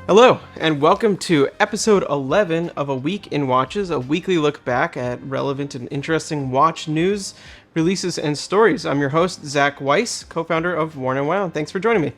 Hello, and welcome to episode 11 of A Week in Watches, a weekly look back at relevant and interesting watch news, releases, and stories. I'm your host, Zach Weiss, co-founder of Worn and Wound. Thanks for joining me.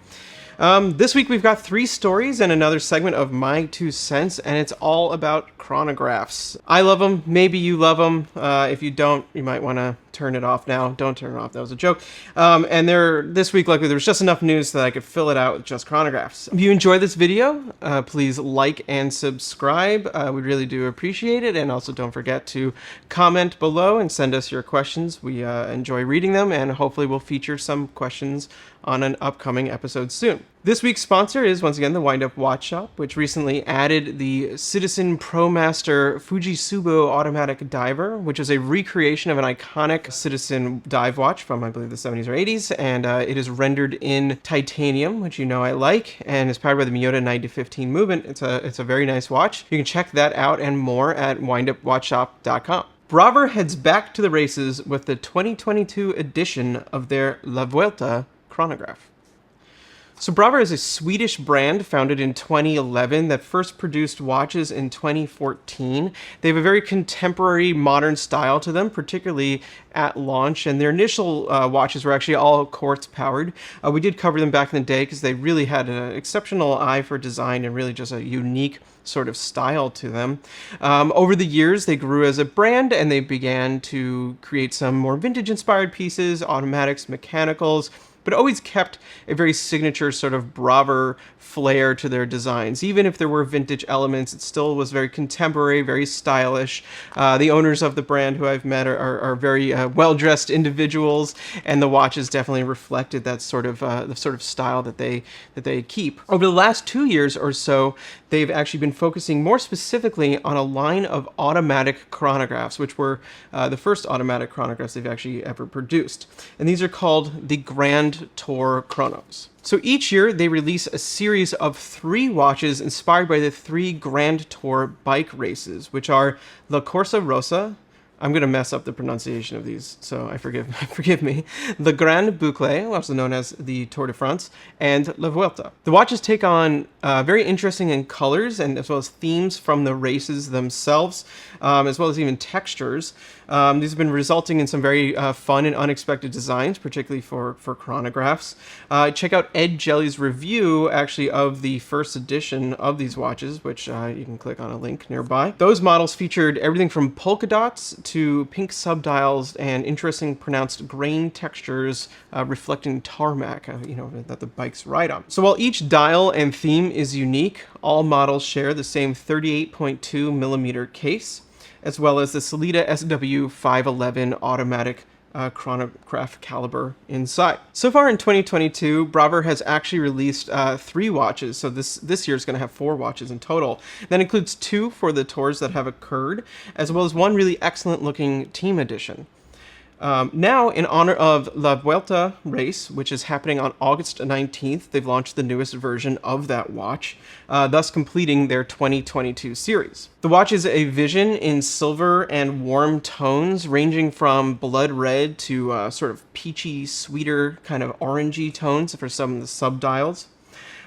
This week we've got 3 stories and another segment of My 2 Cents, and it's all about chronographs. I love them. Maybe you love them. If you don't, you might want to turn it off now. Don't turn it off. That was a joke. And this week, luckily, there was just enough news that I could fill it out with just chronographs. If you enjoy this video, please like and subscribe. We really do appreciate it. And also don't forget to comment below and send us your questions. We enjoy reading them, and hopefully we'll feature some questions on an upcoming episode soon. This week's sponsor is, once again, the Wind Up Watch Shop, which recently added the Citizen ProMaster Fujitsubo Automatic Diver, which is a recreation of an iconic Citizen dive watch from, I believe, the 70s or 80s, and it is rendered in titanium, which you know I like, and is powered by the Miyota 9015 movement. It's a very nice watch. You can check that out and more at windupwatchshop.com. Bravur heads back to the races with the 2022 edition of their La Vuelta chronograph. So Bravur is a Swedish brand founded in 2011 that first produced watches in 2014. They have a very contemporary, modern style to them, particularly at launch, and their initial watches were actually all quartz powered. We did cover them back in the day because they really had an exceptional eye for design and really just a unique sort of style to them. Over the years, they grew as a brand and they began to create some more vintage-inspired pieces, automatics, mechanicals, but always kept a very signature sort of Bravur flair to their designs. Even if there were vintage elements, it still was very contemporary, very stylish. The owners of the brand who I've met are very well-dressed individuals, and the watches definitely reflected that sort of the sort of style that they keep. Over the last 2 years or so, they've actually been focusing more specifically on a line of automatic chronographs, which were the first automatic chronographs they've actually ever produced. And these are called the Grand Tour Chronos. So each year they release a series of 3 watches inspired by the 3 Grand Tour bike races, which are La Corsa Rosa. I'm going to mess up the pronunciation of these, so forgive me. The Grand Boucle, also known as the Tour de France, and La Vuelta. The watches take on very interesting in colors and as well as themes from the races themselves, as well as even textures. These have been resulting in some very fun and unexpected designs, particularly for chronographs. Check out Ed Jelly's review, actually, of the first edition of these watches, which you can click on a link nearby. Those models featured everything from polka dots to pink subdials and interesting pronounced grain textures reflecting tarmac, that the bikes ride on. So while each dial and theme is unique, all models share the same 38.2 millimeter case, as well as the Sellita SW511 automatic chronograph caliber inside. So far in 2022, Bravur has actually released 3 watches, so this year is going to have 4 watches in total. That includes 2 for the tours that have occurred, as well as 1 really excellent looking team edition. Now, in honor of La Vuelta race, which is happening on August 19th, they've launched the newest version of that watch, thus completing their 2022 series. The watch is a Vision in silver and warm tones, ranging from blood red to sort of peachy, sweeter, kind of orangey tones for some of the subdials.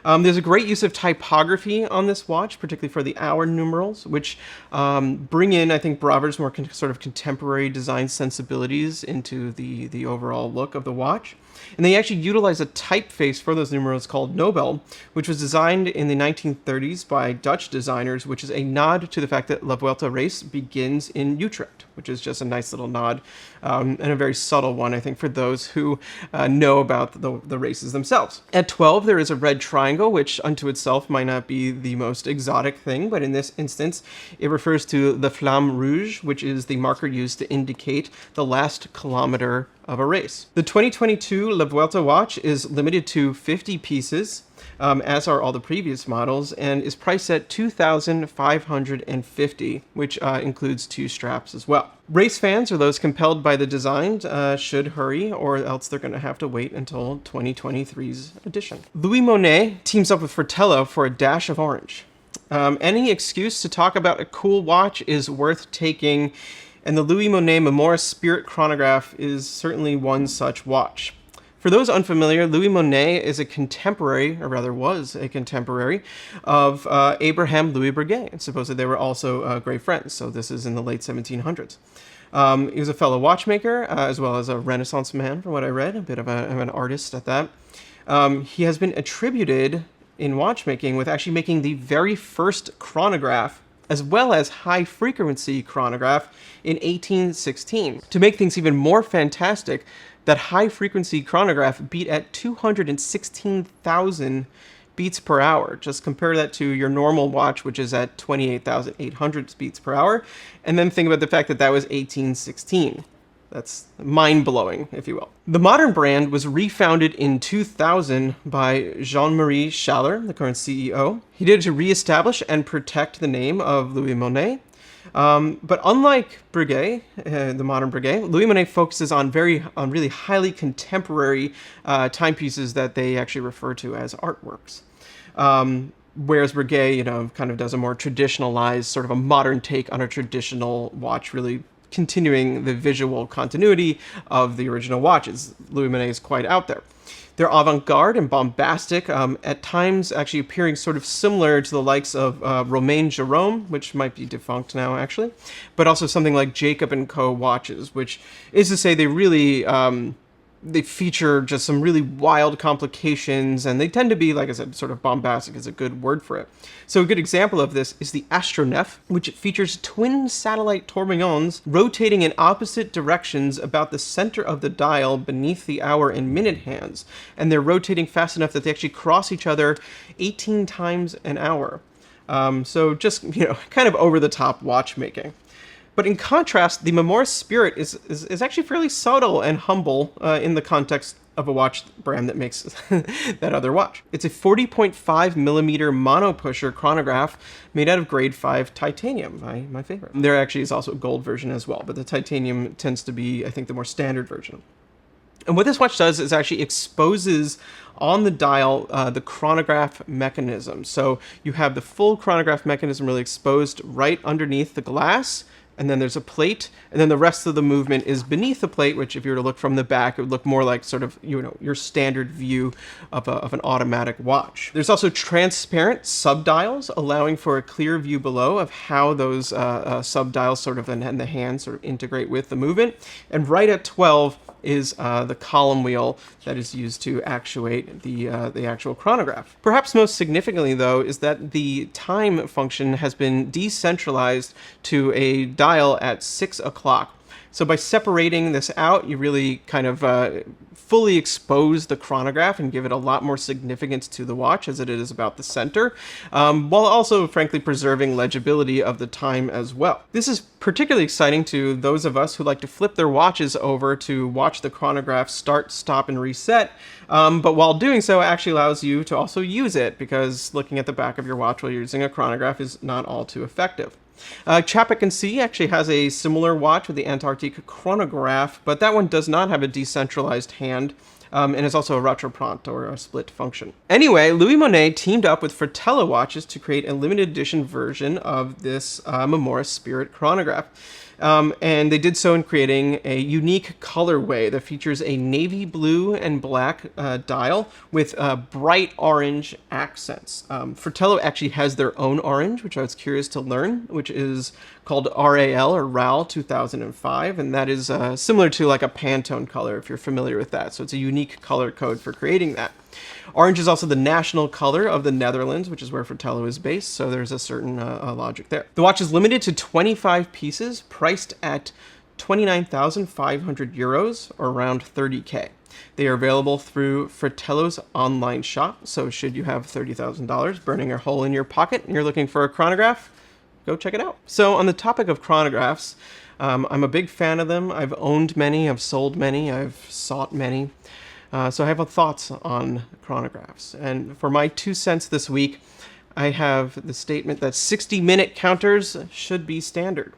There's a great use of typography on this watch, particularly for the hour numerals, which bring in, I think, Bravur's more sort of contemporary design sensibilities into the overall look of the watch. And they actually utilize a typeface for those numerals called Nobel, which was designed in the 1930s by Dutch designers, which is a nod to the fact that La Vuelta race begins in Utrecht, which is just a nice little nod and a very subtle one, I think, for those who know about the races themselves. At 12, there is a red triangle, which unto itself might not be the most exotic thing, but in this instance, it refers to the Flamme Rouge, which is the marker used to indicate the last kilometer of a race. The 2022 La Vuelta watch is limited to 50 pieces, as are all the previous models, and is priced at $2,550, which includes 2 straps as well. Race fans, or those compelled by the design, should hurry, or else they're going to have to wait until 2023's edition. Louis Moinet teams up with Fratello for a dash of orange. Any excuse to talk about a cool watch is worth taking, and the Louis Moinet Memoria Spirit chronograph is certainly one such watch. For those unfamiliar, Louis Moinet is a contemporary, or rather was a contemporary, of Abraham Louis Breguet. And supposedly they were also great friends, so this is in the late 1700s. He was a fellow watchmaker, as well as a Renaissance man, from what I read, a bit of an artist at that. He has been attributed in watchmaking with actually making the very first chronograph, as well as high-frequency chronograph, in 1816. To make things even more fantastic, that high-frequency chronograph beat at 216,000 beats per hour. Just compare that to your normal watch, which is at 28,800 beats per hour, and then think about the fact that that was 1816. That's mind-blowing, if you will. The modern brand was refounded in 2000 by Jean-Marie Schaller, the current CEO. He did it to reestablish and protect the name of Louis Moinet. But unlike Breguet, the modern Breguet, Louis Moinet focuses on really highly contemporary timepieces that they actually refer to as artworks. Whereas Breguet, kind of does a more traditionalized, sort of a modern take on a traditional watch, really continuing the visual continuity of the original watches. Louis Moinet is quite out there. They're avant-garde and bombastic, at times actually appearing sort of similar to the likes of Romain Jerome, which might be defunct now, actually, but also something like Jacob & Co. watches, which is to say they really they feature just some really wild complications, and they tend to be, like I said, sort of bombastic is a good word for it. So a good example of this is the Astronef, which features twin satellite tourbillons rotating in opposite directions about the center of the dial beneath the hour and minute hands, and they're rotating fast enough that they actually cross each other 18 times an hour. So just, kind of over-the-top watchmaking. But in contrast, the Memoris Spirit is actually fairly subtle and humble in the context of a watch brand that makes that other watch. It's a 40.5 millimeter mono-pusher chronograph made out of grade 5 titanium, my favorite. There actually is also a gold version as well, but the titanium tends to be, I think, the more standard version. And what this watch does is actually exposes on the dial the chronograph mechanism. So you have the full chronograph mechanism really exposed right underneath the glass, and then there's a plate, and then the rest of the movement is beneath the plate, which if you were to look from the back, it would look more like sort of, your standard view of an automatic watch. There's also transparent subdials, allowing for a clear view below of how those subdials sort of and the hands sort of integrate with the movement. And right at 12 is the column wheel that is used to actuate the actual chronograph. Perhaps most significantly, though, is that the time function has been decentralized to a dial at 6 o'clock. So by separating this out, you really kind of fully expose the chronograph and give it a lot more significance to the watch, as it is about the center, while also, frankly, preserving legibility of the time as well. This is particularly exciting to those of us who like to flip their watches over to watch the chronograph start, stop, and reset, but while doing so, it actually allows you to also use it, because looking at the back of your watch while you're using a chronograph is not all too effective. Chapek & C actually has a similar watch with the Antarctic chronograph, but that one does not have a decentralized hand, and is also a retropont, or a split function. Anyway, Louis Moinet teamed up with Fratello watches to create a limited edition version of this Memoris Spirit chronograph. And they did so in creating a unique colorway that features a navy blue and black dial with bright orange accents. Fratello actually has their own orange, which I was curious to learn, which is called RAL, or RAL 2005, and that is similar to like a Pantone color, if you're familiar with that. So it's a unique color code for creating that. Orange is also the national color of the Netherlands, which is where Fratello is based, so there's a certain logic there. The watch is limited to 25 pieces, priced at 29,500 euros, or around 30K. They are available through Fratello's online shop, so should you have $30,000 burning a hole in your pocket and you're looking for a chronograph, go check it out. So on the topic of chronographs, I'm a big fan of them. I've owned many, I've sold many, I've sought many. So I have thoughts on chronographs. And for my 2 cents this week, I have the statement that 60-minute counters should be standard.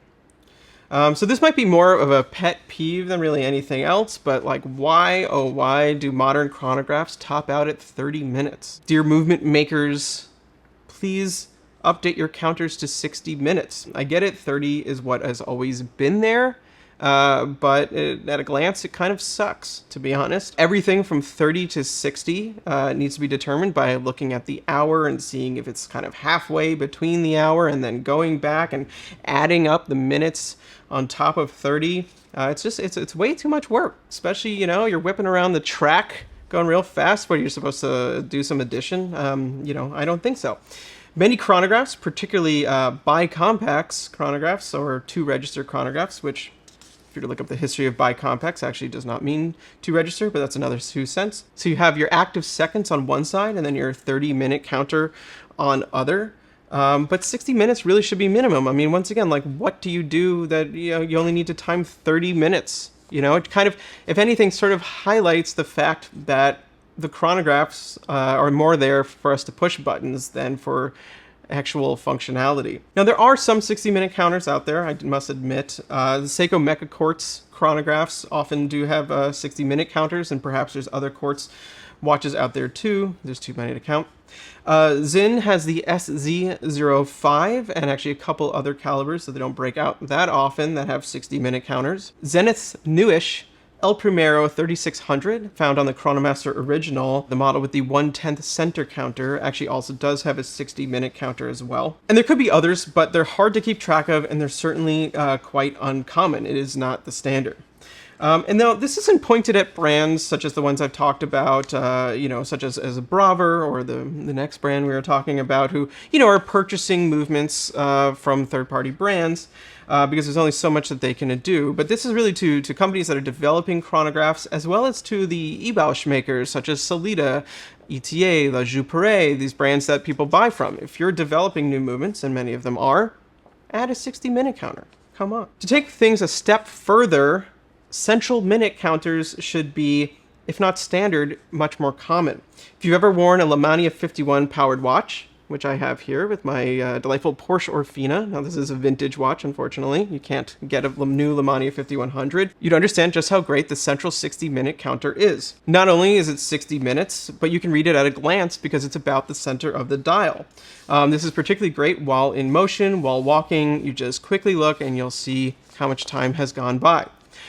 So this might be more of a pet peeve than really anything else, but like, why, oh why do modern chronographs top out at 30 minutes? Dear movement makers, please update your counters to 60 minutes. I get it, 30 is what has always been there, at a glance, it kind of sucks, to be honest. Everything from 30 to 60 needs to be determined by looking at the hour and seeing if it's kind of halfway between the hour and then going back and adding up the minutes on top of 30. It's way too much work, especially, you're whipping around the track going real fast, but you're supposed to do some addition. I don't think so. Many chronographs, particularly Bi-Compax chronographs or two-register chronographs, which, if you were to look up the history of Bi-Compax, actually does not mean two-register, but that's another 2 cents. So you have your active seconds on one side and then your 30-minute counter on other. But 60 minutes really should be minimum. I mean, once again, like, what do you do that you only need to time 30 minutes? It kind of, if anything, sort of highlights the fact that the chronographs are more there for us to push buttons than for actual functionality. Now, there are some 60-minute counters out there, I must admit. The Seiko Mecha Quartz chronographs often do have 60-minute counters, and perhaps there's other quartz watches out there too. There's too many to count. Zin has the SZ05 and actually a couple other calibers, so they don't break out that often, that have 60-minute counters. Zenith's newish El Primero 3600, found on the Chronomaster original, the model with the 1/10 center counter, actually also does have a 60-minute counter as well. And there could be others, but they're hard to keep track of, and they're certainly quite uncommon. It is not the standard. And now this isn't pointed at brands such as the ones I've talked about, such as Bravur or the next brand we were talking about, who, are purchasing movements from third-party brands because there's only so much that they can do. But this is really to companies that are developing chronographs, as well as to the e-Bausch makers such as Solita, ETA, La Jouperet, these brands that people buy from. If you're developing new movements, and many of them are, add a 60-minute counter. Come on. To take things a step further, central minute counters should be, if not standard, much more common. If you've ever worn a Lemania 51 powered watch, which I have here with my delightful Porsche Orfina. Now, this is a vintage watch, unfortunately. You can't get a new Lemania 5100. You'd understand just how great the central 60-minute counter is. Not only is it 60 minutes, but you can read it at a glance because it's about the center of the dial. This is particularly great while in motion, while walking. You just quickly look and you'll see how much time has gone by.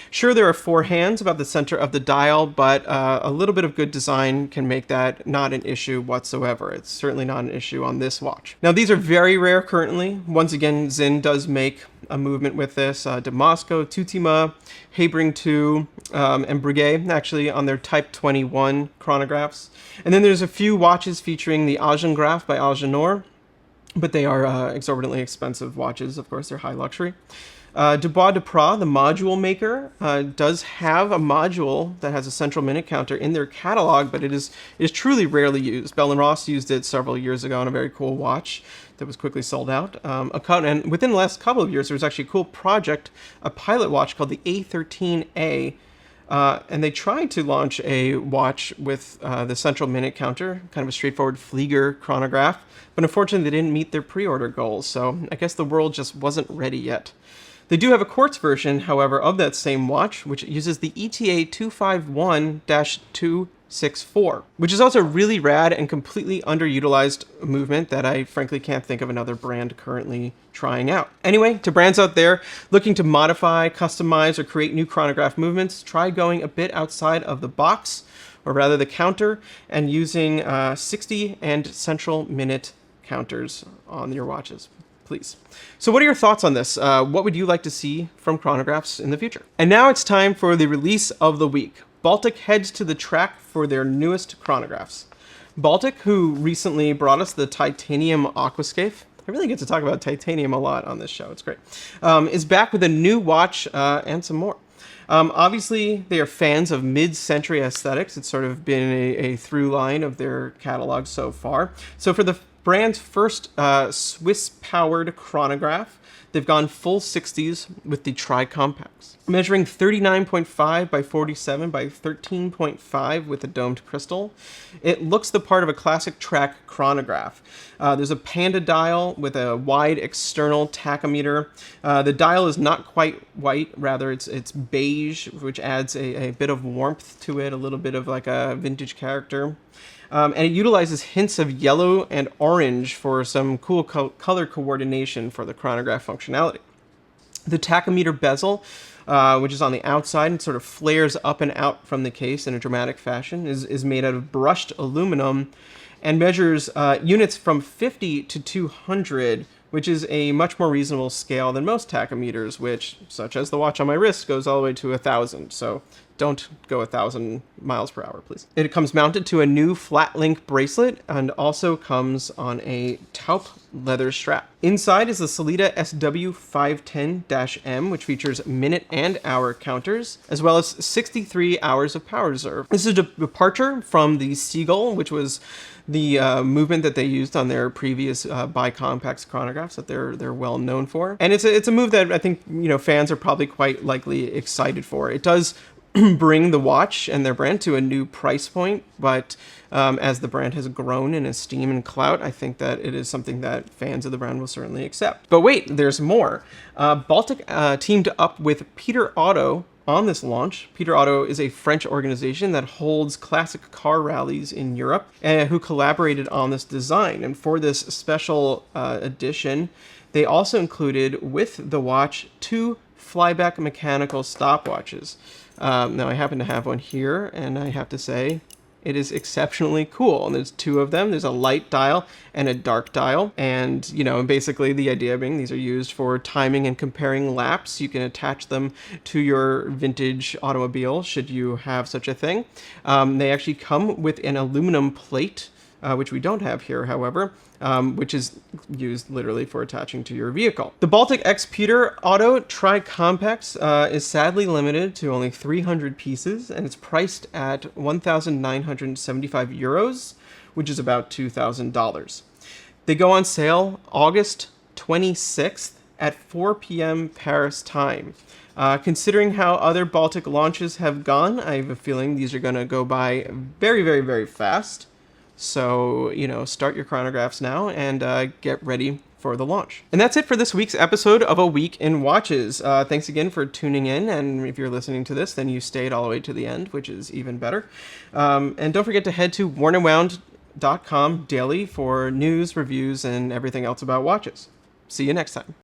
Sure, there are 4 hands about the center of the dial, but a little bit of good design can make that not an issue whatsoever. It's certainly not an issue on this watch. Now, these are very rare currently. Once again, Zin does make a movement with this. Damasco, Tutima, Hebring 2, and Breguet, actually, on their Type 21 chronographs. And then there's a few watches featuring the Agengraph by Agenor, but they are exorbitantly expensive watches. Of course, they're high luxury. Dubois Duprat, the module maker, does have a module that has a central minute counter in their catalog, but it is truly rarely used. Bell & Ross used it several years ago on a very cool watch that was quickly sold out. And within the last couple of years, there was actually a cool project, a pilot watch called the A13A, and they tried to launch a watch with the central minute counter, kind of a straightforward Flieger chronograph, but unfortunately they didn't meet their pre-order goals, so I guess the world just wasn't ready yet. They do have a quartz version, however, of that same watch, which uses the ETA 251-264, which is also a really rad and completely underutilized movement that I frankly can't think of another brand currently trying out. Anyway, to brands out there looking to modify, customize, or create new chronograph movements, try going a bit outside of the box, or rather the counter, and using 60 and central minute counters on your watches. Please. So what are your thoughts on this? What would you like to see from chronographs in the future? And now it's time for the release of the week. Baltic heads to the track for their newest chronographs. Baltic, who recently brought us the titanium aquascape, I really get to talk about titanium a lot on this show, it's great, is back with a new watch and some more. Obviously, they are fans of mid-century aesthetics. It's sort of been a through line of their catalog so far. So for the brand's first Swiss-powered chronograph, they've gone full 60s with the Tri-Compax. Measuring 39.5 by 47 by 13.5 with a domed crystal, it looks the part of a classic track chronograph. There's a panda dial with a wide external tachometer. The dial is not quite white, rather it's beige, which adds a bit of warmth to it, a little bit of like a vintage character. And it utilizes hints of yellow and orange for some cool color coordination for the chronograph functionality. The tachometer bezel which is on the outside and sort of flares up and out from the case in a dramatic fashion, is made out of brushed aluminum and measures units from 50 to 200, which is a much more reasonable scale than most tachometers, which, such as the watch on my wrist, goes all the way to 1,000. So don't go 1,000 miles per hour, please. It comes mounted to a new flat link bracelet and also comes on a taupe leather strap. Inside is the Sellita SW510-M, which features minute and hour counters, as well as 63 hours of power reserve. This is a departure from the Seagull, which was the movement that they used on their previous bi-Compax chronographs that they're well known for. And it's a move that I think fans are probably quite likely excited for. It does bring the watch and their brand to a new price point, but as the brand has grown in esteem and clout, I think that it is something that fans of the brand will certainly accept. But wait, there's more. Baltic teamed up with Peter Auto on this launch. Peter Auto is a French organization that holds classic car rallies in Europe and who collaborated on this design. And for this special edition, they also included with the watch 2 flyback mechanical stopwatches. Now I happen to have one here, and I have to say it is exceptionally cool. And there's 2 of them. There's a light dial and a dark dial. And, basically the idea being these are used for timing and comparing laps. You can attach them to your vintage automobile should you have such a thing. They actually come with an aluminum plate, which we don't have here, however, which is used literally for attaching to your vehicle. The Baltic X Peter Auto Tri-Compax is sadly limited to only 300 pieces, and it's priced at 1,975 euros, which is about $2,000. They go on sale August 26th at 4 p.m. Paris time. Considering how other Baltic launches have gone, I have a feeling these are going to go by very, very, very fast. So, start your chronographs now and get ready for the launch. And that's it for this week's episode of A Week in Watches. Thanks again for tuning in. And if you're listening to this, then you stayed all the way to the end, which is even better. And don't forget to head to wornandwound.com daily for news, reviews, and everything else about watches. See you next time.